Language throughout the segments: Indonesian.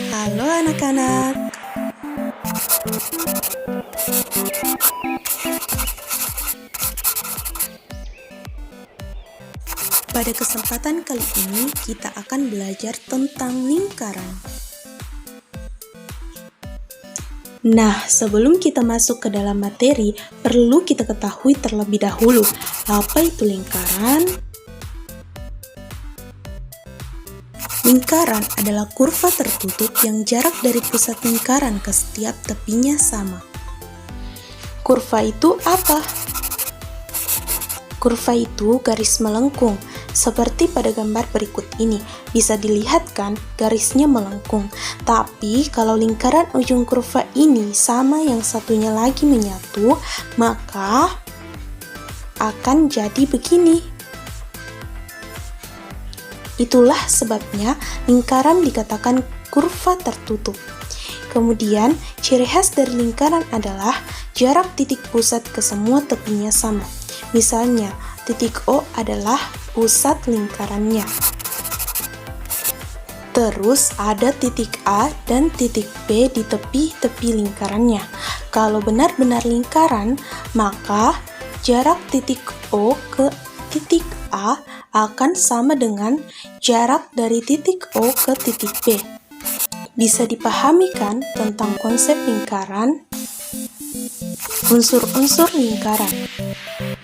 Halo anak-anak. Pada kesempatan kali ini kita akan belajar tentang lingkaran. Nah, sebelum kita masuk ke dalam materi, perlu kita ketahui terlebih dahulu apa itu lingkaran. Lingkaran adalah kurva tertutup yang jarak dari pusat lingkaran ke setiap tepinya sama. Kurva itu apa? Kurva itu garis melengkung, seperti pada gambar berikut ini. Bisa dilihat kan, garisnya melengkung. Tapi kalau lingkaran ujung kurva ini sama yang satunya lagi menyatu, maka akan jadi begini. Itulah sebabnya lingkaran dikatakan kurva tertutup. Kemudian, ciri khas dari lingkaran adalah jarak titik pusat ke semua tepinya sama. Misalnya, titik O adalah pusat lingkarannya. Terus ada titik A dan titik B di tepi-tepi lingkarannya. Kalau benar-benar lingkaran, maka jarak titik O ke titik A akan sama dengan jarak dari titik O ke titik B. Bisa dipahami kan tentang konsep lingkaran? Unsur-unsur lingkaran.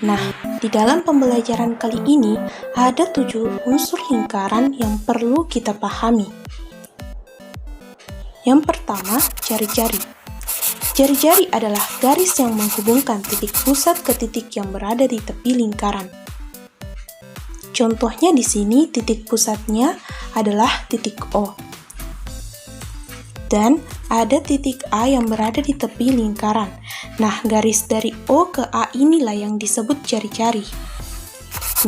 Nah, di dalam pembelajaran kali ini ada 7 unsur lingkaran yang perlu kita pahami. Yang pertama, jari-jari. Jari-jari adalah garis yang menghubungkan titik pusat ke titik yang berada di tepi lingkaran. Contohnya di sini titik pusatnya adalah titik O. Dan ada titik A yang berada di tepi lingkaran. Nah, garis dari O ke A inilah yang disebut jari-jari.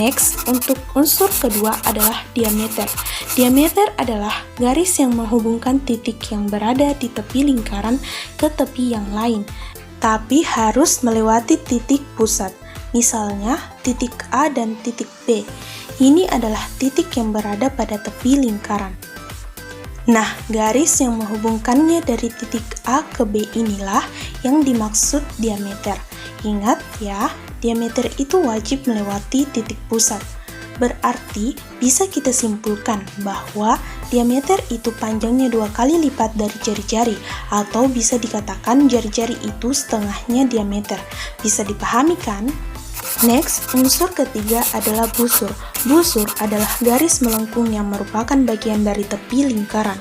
Next, untuk unsur kedua adalah diameter. Diameter adalah garis yang menghubungkan titik yang berada di tepi lingkaran ke tepi yang lain, tapi harus melewati titik pusat. Misalnya, titik A dan titik B. Ini adalah titik yang berada pada tepi lingkaran. Nah, garis yang menghubungkannya dari titik A ke B inilah yang dimaksud diameter. Ingat ya, diameter itu wajib melewati titik pusat. Berarti bisa kita simpulkan bahwa diameter itu panjangnya 2 kali lipat dari jari-jari, atau bisa dikatakan jari-jari itu setengahnya diameter. Bisa dipahami kan? Next, unsur ketiga adalah busur. Busur adalah garis melengkung yang merupakan bagian dari tepi lingkaran.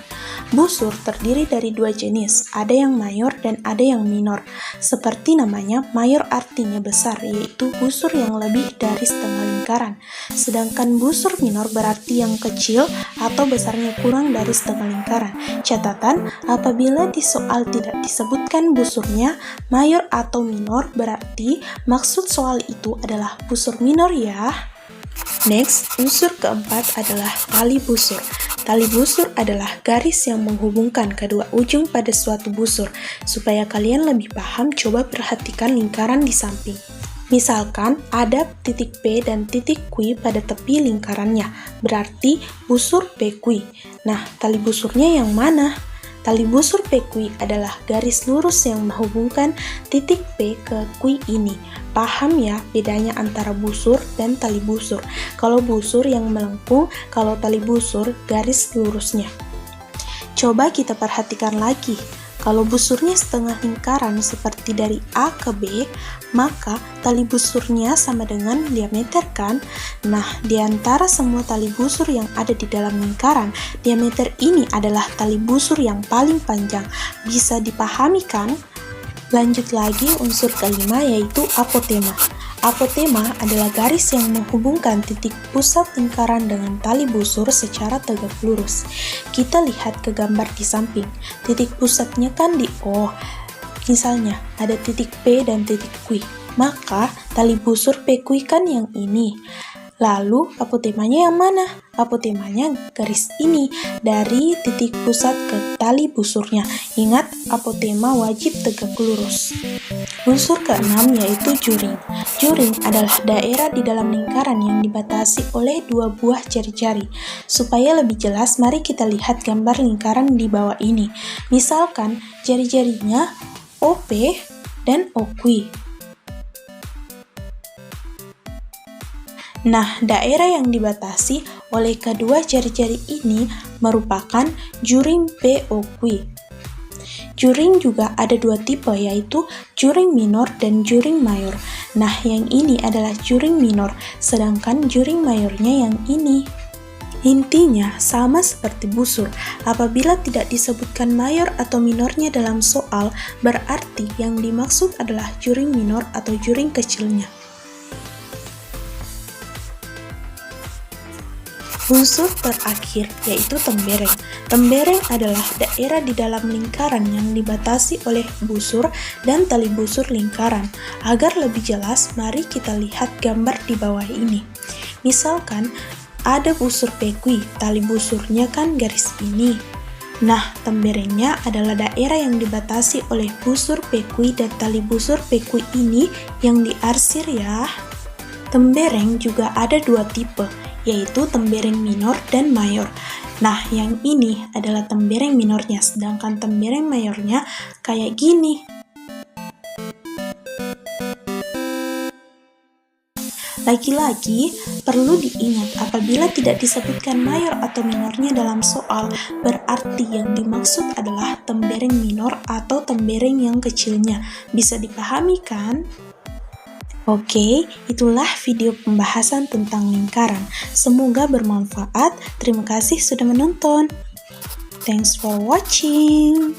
Busur terdiri dari 2 jenis, ada yang mayor dan ada yang minor. Seperti namanya, mayor artinya besar, yaitu busur yang lebih dari setengah lingkaran. Sedangkan busur minor berarti yang kecil atau besarnya kurang dari setengah lingkaran. Catatan, apabila di soal tidak disebutkan busurnya, mayor atau minor, berarti maksud soal itu adalah busur minor ya. Next, unsur keempat adalah tali busur. Tali busur adalah garis yang menghubungkan kedua ujung pada suatu busur. Supaya kalian lebih paham, coba perhatikan lingkaran di samping. Misalkan ada titik P dan titik Q pada tepi lingkarannya, berarti busur PQ. Nah, tali busurnya yang mana? Tali busur PQ adalah garis lurus yang menghubungkan titik P ke Q ini. Paham ya bedanya antara busur dan tali busur. Kalau busur yang melengkung, kalau tali busur garis lurusnya. Coba kita perhatikan lagi. Kalau busurnya setengah lingkaran seperti dari A ke B, maka tali busurnya sama dengan diameter kan? Nah, di antara semua tali busur yang ada di dalam lingkaran, diameter ini adalah tali busur yang paling panjang. Bisa dipahami kan? Lanjut lagi unsur kelima yaitu apotema. Apotema adalah garis yang menghubungkan titik pusat lingkaran dengan tali busur secara tegak lurus. Kita lihat ke gambar di samping. Titik pusatnya kan di O. Misalnya, ada titik P dan titik Q. Maka, tali busur PQ kan yang ini. Lalu, apotemanya yang mana? Apotemanya garis ini, dari titik pusat ke tali busurnya. Ingat, apotema wajib tegak lurus. Unsur keenam yaitu juring. Juring adalah daerah di dalam lingkaran yang dibatasi oleh dua buah jari-jari. Supaya lebih jelas, mari kita lihat gambar lingkaran di bawah ini. Misalkan, jari-jarinya OP dan OQ. Nah, daerah yang dibatasi oleh kedua jari-jari ini merupakan juring POQ. Juring juga ada dua tipe, yaitu juring minor dan juring mayor. Nah, yang ini adalah juring minor, sedangkan juring mayornya yang ini. Intinya sama seperti busur, apabila tidak disebutkan mayor atau minornya dalam soal, berarti yang dimaksud adalah juring minor atau juring kecilnya. Unsur terakhir yaitu tembereng. Tembereng adalah daerah di dalam lingkaran yang dibatasi oleh busur dan tali busur lingkaran. Agar lebih jelas, mari kita lihat gambar di bawah ini. Misalkan, ada busur PQ, tali busurnya kan garis ini. Nah, temberengnya adalah daerah yang dibatasi oleh busur PQ dan tali busur PQ ini yang diarsir ya. Tembereng juga ada dua tipe, yaitu tembereng minor dan mayor. Nah, yang ini adalah tembereng minornya, sedangkan tembereng mayornya kayak gini. Lagi-lagi, perlu diingat apabila tidak disebutkan mayor atau minornya dalam soal, berarti yang dimaksud adalah tembereng minor atau tembereng yang kecilnya. Bisa dipahami kan? Oke, itulah video pembahasan tentang lingkaran. Semoga bermanfaat. Terima kasih sudah menonton. Thanks for watching.